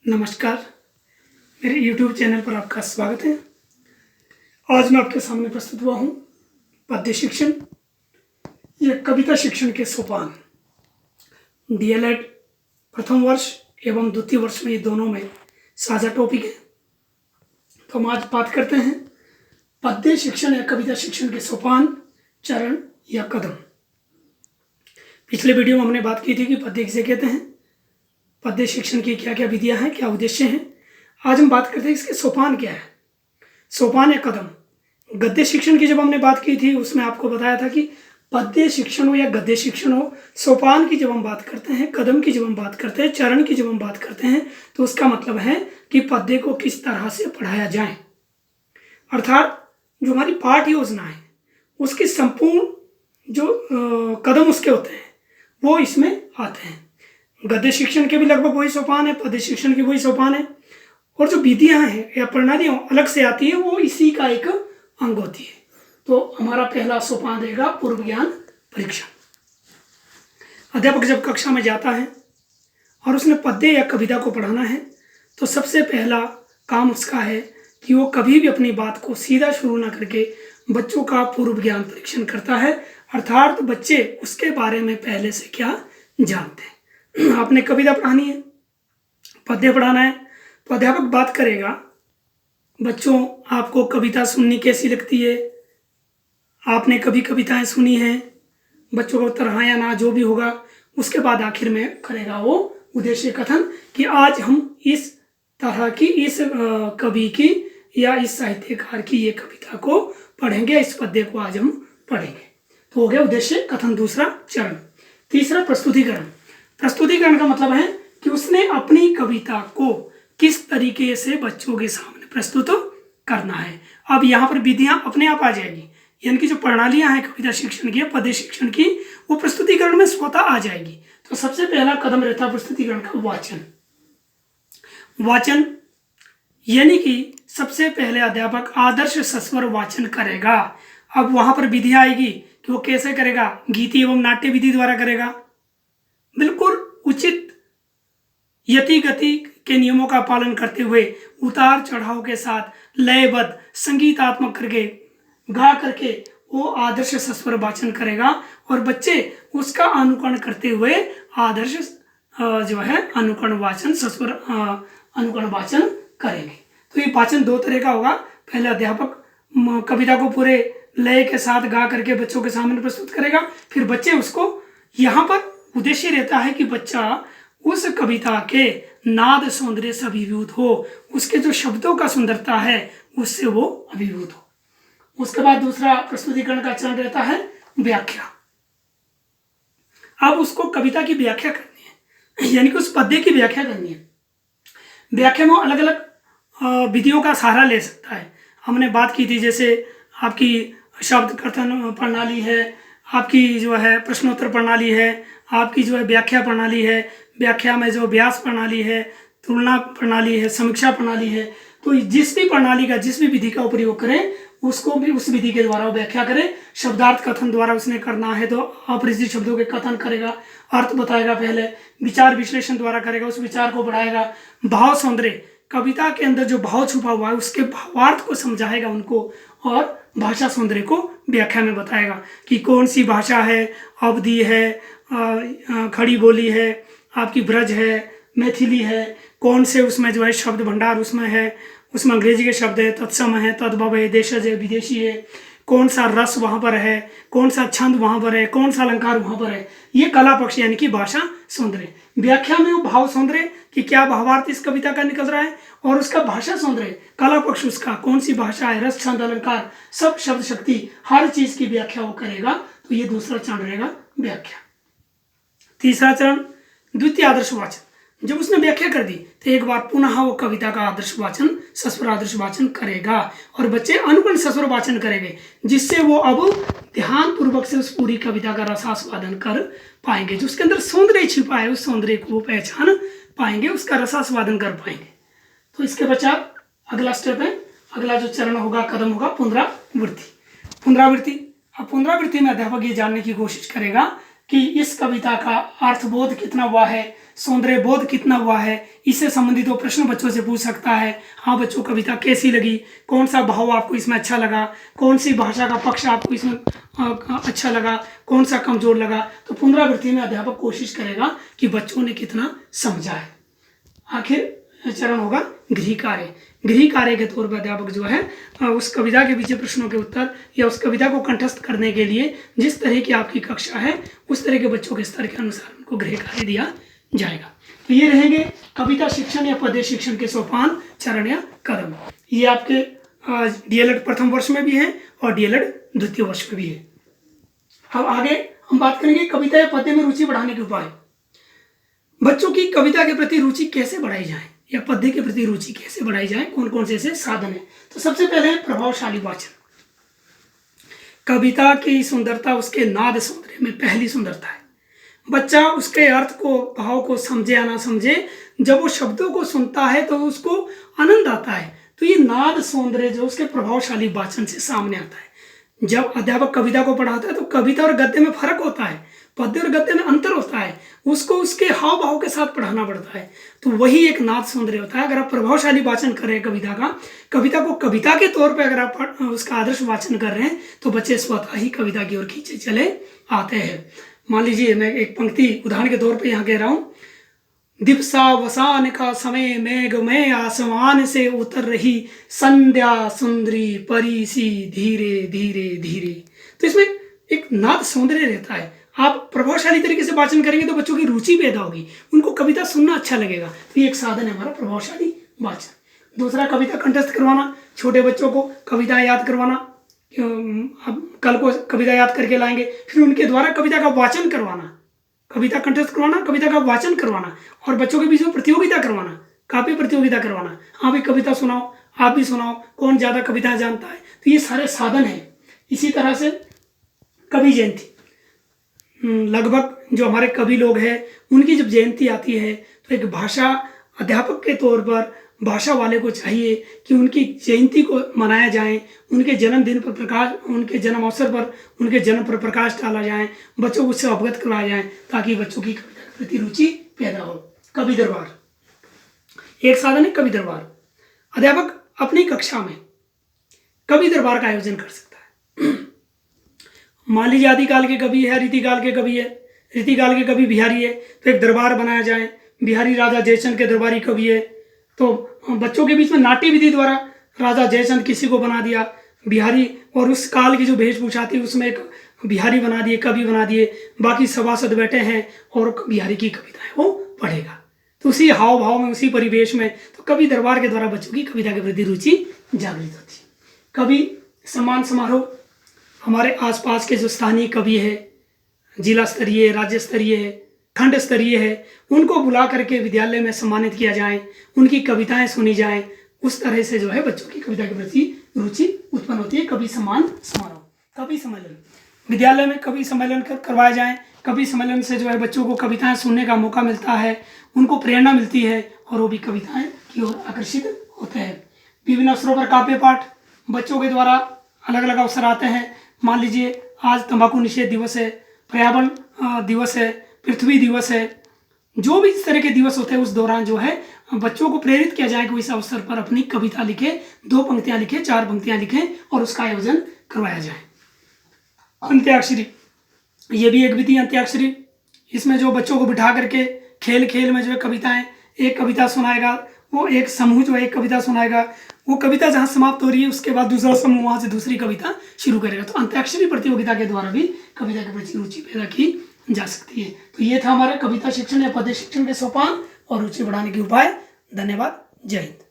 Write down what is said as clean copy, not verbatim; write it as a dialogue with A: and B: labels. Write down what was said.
A: नमस्कार, मेरे YouTube channel पर आपका स्वागत है। आज मैं आपके सामने प्रस्तुत हुआ हूँ पद्य शिक्षण या कविता शिक्षण के सोपान। DLED प्रथम वर्ष एवं द्वितीय वर्ष में ये दोनों में साझा टॉपिक है। तो हम आज बात करते हैं पद्य शिक्षण या कविता शिक्षण के सोपान, चरण या कदम। पिछले वीडियो में हमने बात की थी कि पद्य किसे कहते हैं, पद्य शिक्षण की क्या क्या विधियां हैं, क्या उद्देश्य हैं। आज हम बात करते हैं इसके सोपान क्या है, सोपान या कदम। गद्य शिक्षण की जब हमने बात की थी उसमें आपको बताया था कि पद्य शिक्षण हो या गद्य शिक्षण हो, सोपान की जब हम बात करते हैं, कदम की जब हम बात करते हैं, चरण की जब हम बात करते हैं, तो उसका मतलब है कि पद्य को किस तरह से पढ़ाया जाए, अर्थात जो हमारी पाठ योजना है उसकी संपूर्ण जो कदम उसके होते हैं वो इसमें आते हैं। गद्य शिक्षण के भी लगभग वही सोपान है, पद्य शिक्षण के वही सोपान है, और जो विधियां हैं या प्रणालियां अलग से आती है वो इसी का एक अंग होती है। तो हमारा पहला सोपान रहेगा पूर्व ज्ञान परीक्षण। अध्यापक जब कक्षा में जाता है और उसने पद्य या कविता को पढ़ाना है तो सबसे पहला काम उसका है कि वो कभी भी अपनी बात को सीधा शुरू ना करके बच्चों का पूर्व ज्ञान परीक्षण करता है, अर्थात बच्चे उसके बारे में पहले से क्या जानते हैं। आपने कविता पढ़ानी है, पद्य पढ़ाना है, तो अध्यापक बात करेगा, बच्चों आपको कविता सुननी कैसी लगती है, आपने कभी कविताएं सुनी हैं, बच्चों का उत्तर हाँ या ना जो भी होगा। उसके बाद आखिर में करेगा वो उद्देश्य कथन कि आज हम इस तरह की इस कवि की या इस साहित्यकार की ये कविता को पढ़ेंगे, इस पद्य को आज हम पढ़ेंगे। तो हो गया उद्देश्य कथन, दूसरा चरण। तीसरा प्रस्तुतिकरण। प्रस्तुतिकरण का मतलब है कि उसने अपनी कविता को किस तरीके से बच्चों के सामने प्रस्तुत करना है। अब यहाँ पर विधियां अपने आप आ जाएगी, यानी कि जो प्रणालियां हैं कविता शिक्षण की, पद्य शिक्षण की, वो प्रस्तुतिकरण में स्वतः आ जाएगी। तो सबसे पहला कदम रहता है प्रस्तुतिकरण का वाचन। वाचन यानी कि सबसे पहले अध्यापक आदर्श सस्वर वाचन करेगा। अब वहां पर विधियां आएगी कि वो कैसे करेगा, गीति एवं नाट्य विधि द्वारा करेगा, बिल्कुल उचित यति गति के नियमों का पालन करते हुए उतार चढ़ाव के साथ लयबद्ध संगीतात्मक करके गा करके वो आदर्श सस्वर वाचन करेगा और बच्चे उसका अनुकरण करते हुए आदर्श जो है अनुकरण वाचन सस्वर अनुकरण वाचन करेंगे। तो ये वाचन दो तरह का होगा। पहले अध्यापक कविता को पूरे लय के साथ गा करके बच्चों के सामने प्रस्तुत करेगा, फिर बच्चे उसको, यहाँ पर उद्देश्य रहता है कि बच्चा उस कविता के नाद सौंदर्य से अभिभूत हो, उसके जो शब्दों का सुंदरता है उससे वो अभिभूत हो। उसके बाद दूसरा प्रस्तुतिकरण का चरण रहता है व्याख्या। अब उसको कविता की व्याख्या करनी है, यानी कि उस पद्य की व्याख्या करनी है। व्याख्या में अलग अलग विधियों का सहारा ले सकता है। हमने बात की थी, जैसे आपकी शब्द कथन प्रणाली है, आपकी जो है प्रश्नोत्तर प्रणाली है, आपकी जो है व्याख्या प्रणाली है, व्याख्या में जो व्यास प्रणाली है, तुलना प्रणाली है, समीक्षा प्रणाली है। तो जिस भी प्रणाली का, जिस भी विधि का प्रयोग करें उसको भी उस विधि के द्वारा व्याख्या करें। शब्दार्थ कथन द्वारा उसने करना है तो अपरिचित शब्दों के कथन करेगा, अर्थ बताएगा, पहले विचार विश्लेषण द्वारा करेगा, उस विचार को बढ़ाएगा। भाव सौंदर्य, कविता के अंदर जो भाव छुपा हुआ है उसके भावार्थ को समझाएगा उनको, और भाषा सौंदर्य को व्याख्या में बताएगा कि कौन सी भाषा है, अवधि है, खड़ी बोली है, आपकी ब्रज है, मैथिली है, कौन से उसमें जो है शब्द भंडार उसमें है, उसमें अंग्रेजी के शब्द है, तत्सम है, तद्भव है, देशज है, विदेशी है, कौन सा रस वहाँ पर है, कौन सा छंद वहाँ पर है, कौन सा अलंकार वहाँ पर है। ये कला पक्ष यानी कि भाषा सौंदर्य। व्याख्या में वो भाव सौंदर्य कि क्या भावार्थ इस कविता का निकल रहा है, और उसका भाषा सौंदर्य कला पक्ष उसका कौन सी भाषा है, रस छंद अलंकार सब शब्द शक्ति हर चीज की व्याख्या वो करेगा। तो ये दूसरा चरण रहेगा व्याख्या। तीसरा चरण द्वितीय आदर्श वाचन। जब उसने व्याख्या कर दी तो एक बार पुनः वो कविता का आदर्श वाचन, सस्वर आदर्श वाचन करेगा और बच्चे अनुकरण सस्वर वाचन करेंगे, जिससे वो अब ध्यान पूर्वक से उस पूरी कविता का रसास्वादन कर पाएंगे। जो उसके अंदर सौंदर्य छिपा है उस सौंदर्य को वो पहचान पाएंगे, उसका रसास्वादन कर पाएंगे। तो इसके पश्चात अगला स्टेप है, अगला जो चरण होगा, कदम होगा पुनरावृत्ति। पुनरावृत्ति, अब पुनरावृत्ति में अध्यापक ये जानने की कोशिश करेगा कि इस कविता का अर्थबोध कितना हुआ है, सौंदर्य बोध कितना हुआ है, इससे संबंधित वो प्रश्न बच्चों से पूछ सकता है। हाँ बच्चों, कविता कैसी लगी, कौन सा भाव आपको इसमें अच्छा लगा, कौन सी भाषा का पक्ष आपको इसमें अच्छा लगा, कौन सा कमजोर लगा। तो पुनरावृत्ति में अध्यापक कोशिश करेगा कि बच्चों ने कितना समझा है। आखिर चरण होगा गृह कार्य। गृह कार्य के तौर पर अध्यापक जो है उस कविता के पीछे प्रश्नों के उत्तर या उस कविता को कंठस्थ करने के लिए जिस तरह की आपकी कक्षा है उस तरह के बच्चों के स्तर के अनुसार उनको गृह कार्य दिया जाएगा। तो ये रहेंगे कविता शिक्षण या पद्य शिक्षण के सोपान, चरण या कदम। ये आपके डीएलएड प्रथम वर्ष में भी है और डीएलएड द्वितीय वर्ष में भी है। अब आगे हम बात करेंगे कविता या पद्य में रुचि बढ़ाने के उपाय। बच्चों की कविता के प्रति रुचि कैसे बढ़ाई जाए या पद्य के प्रति रुचि कैसे बढ़ाई जाए, कौन कौन से ऐसे साधन है। तो सबसे पहले है प्रभावशाली वाचन। कविता की सुंदरता उसके नाद सौंदर्य में पहली सुंदरता है। बच्चा उसके अर्थ को, भाव को समझे या ना समझे, जब वो शब्दों को सुनता है तो उसको आनंद आता है। तो ये नाद सौंदर्य जो उसके प्रभावशाली वाचन से सामने आता है। जब अध्यापक कविता को पढ़ाता है तो कविता और गद्य में फर्क होता है, पद्य और गद्य में अंतर होता है, उसको उसके हाव भाव के साथ पढ़ाना पड़ता है। तो वही एक नाद सौंदर्य होता है। अगर आप प्रभावशाली वाचन कर रहे हैं कविता को कविता के तौर पे अगर आप उसका आदर्श वाचन कर रहे हैं तो बच्चे स्वतः ही कविता की ओर खींचे चले आते हैं। मान लीजिए मैं एक पंक्ति उदाहरण के तौर पे यहाँ कह रहा हूँ, दिवसा वसान का समय मेघ में आसमान से उतर रही संध्या सुंदरी परी सी धीरे धीरे धीरे। तो इसमें एक नाद सौंदर्य रहता है। आप प्रभावशाली तरीके से वाचन करेंगे तो बच्चों की रुचि पैदा होगी, उनको कविता सुनना अच्छा लगेगा। तो ये एक साधन है हमारा प्रभावशाली वाचन। दूसरा, कविता कंठस्थ करवाना, छोटे बच्चों को कविता याद करवाना। अब कल को कविता याद करके लाएंगे, फिर उनके द्वारा कविता का वाचन करवाना, कविता कंठस्थ करवाना, कविता का वाचन करवाना और बच्चों के बीच में प्रतियोगिता करवाना, काव्य प्रतियोगिता करवाना। हाँ भाई कविता सुनाओ, आप भी सुनाओ, कौन ज़्यादा कविता जानता है। तो ये सारे साधन हैं। इसी तरह से कवि जयंती, लगभग जो हमारे कवि लोग हैं उनकी जब जयंती आती है तो एक भाषा अध्यापक के तौर पर भाषा वाले को चाहिए कि उनकी जयंती को मनाया जाए, उनके जन्मदिन पर प्रकाश, उनके जन्म अवसर पर उनके जन्म पर प्रकाश डाला जाए, बच्चों को उससे अवगत करवाया जाए ताकि बच्चों की कविता के प्रति रुचि पैदा हो। कवि दरबार एक साधन है। कवि दरबार, अध्यापक अपनी कक्षा में कवि दरबार का आयोजन कर सकता है। मान लीजिए आदिकाल के कवि है, रीतिकाल के कवि है, रीतिकाल के कवि बिहारी है तो एक दरबार बनाया जाए। बिहारी राजा जयचंद के दरबारी कवि है तो बच्चों के बीच में नाट्य विधि द्वारा राजा जयचंद किसी को बना दिया बिहारी, और उस काल की जो वेशभूषा थी उसमें एक बिहारी बना दिए, कवि बना दिए, बाकी सभासद बैठे हैं और बिहारी की कविताएं वो पढ़ेगा। तो उसी हाव भाव में, उसी परिवेश में तो कवि दरबार के द्वारा बच्चों की कविता के प्रति रुचि जागृत होती है। कवि सम्मान समारोह, हमारे आसपास के जो स्थानीय कवि है, जिला स्तरीय, राज्य स्तरीय है, खंड स्तरीय है, उनको बुला करके विद्यालय में सम्मानित किया जाए, उनकी कविताएं सुनी जाएं। उस तरह से जो है बच्चों की कविता के प्रति रुचि उत्पन्न होती है। कवि सम्मान समारोह, कवि सम्मेलन, विद्यालय में कवि सम्मेलन करवाए जाएं। कवि सम्मेलन से जो है बच्चों को कविताएं सुनने का मौका मिलता है, उनको प्रेरणा मिलती है और वो भी कविताएं की ओर आकर्षित होते हैं। विभिन्न अवसरों पर काव्य पाठ बच्चों के द्वारा अलग अलग अवसर आते हैं। मान लीजिए आज तंबाकू निषेध दिवस है, पर्यावरण दिवस है, पृथ्वी दिवस है, जो भी इस तरह के दिवस होते हैं उस दौरान जो है बच्चों को प्रेरित किया जाए कि इस अवसर पर अपनी कविता लिखे, 2 पंक्तियां लिखे, 4 पंक्तियां लिखें और उसका आयोजन करवाया जाए। अंत्याक्षरी, ये भी एक विधि अंत्याक्षरी। इसमें जो बच्चों को बिठा करके खेल खेल में जो है कविताएं, एक कविता सुनाएगा, वो एक समूह जो है एक कविता सुनाएगा, वो कविता जहाँ समाप्त हो रही है उसके बाद दूसरा समूह वहाँ से दूसरी कविता शुरू करेगा। तो अंत्याक्षरी प्रतियोगिता के द्वारा भी कविता के प्रति रुचि पैदा की जा सकती है। तो ये था हमारा कविता शिक्षण या पद्य शिक्षण के सोपान और रुचि बढ़ाने के उपाय। धन्यवाद। जय हिंद।